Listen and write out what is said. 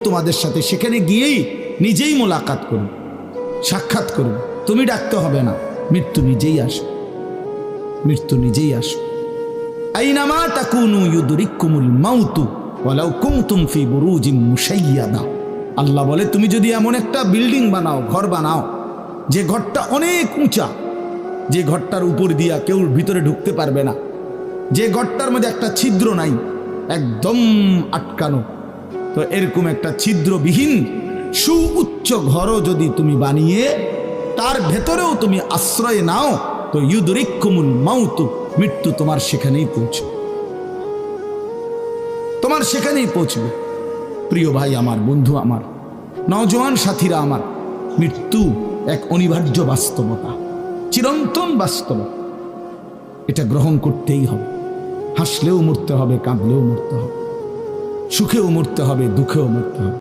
তোমাদের সাথে সেখানে গিয়েই নিজেই মোলাকাত করুন, সাক্ষাৎ করুন। তুমি ডাকতে হবে না, মৃত্যু নিজেই আসে, মৃত্যু নিজেই আসে। আইনামা তাকুনু ইউদরিকুমুল মাউতু ওয়ালাউ কুনতুম ফি বুরুজিম মুশাইয়াদা। আল্লাহ বলে, তুমি যদি এমন একটা বিল্ডিং বানাও, ঘর বানাও, যে ঘরটা অনেক উঁচা, যে ঘরটার উপর দিয়া কেউ ভিতরে ঢুকতে পারবে না, যে ঘরটার মধ্যে একটা ছিদ্র নাই, একদম আটকানো, তো এরকম একটা ছিদ্রবিহীন সুউচ্চ ঘরও যদি তুমি বানিয়ে তার ভেতরেও তুমি আশ্রয় নাও, তো ইউদরিকুমুল মাউতু, মৃত্যু তোমার সেখানেই পৌঁছবে, তোমার সেখানেই পৌঁছবে। প্রিয় ভাই আমার, বন্ধু আমার, নওজোয়ান সাথীরা আমার, মৃত্যু এক অনিবার্য বাস্তবতা, চিরন্তন বাস্তবতা। এটা গ্রহণ করতেই হবে। হাসলেও মরতে হবে, কাঁদলেও মরতে হবে, সুখেও মরতে হবে, দুঃখেও মরতে হবে।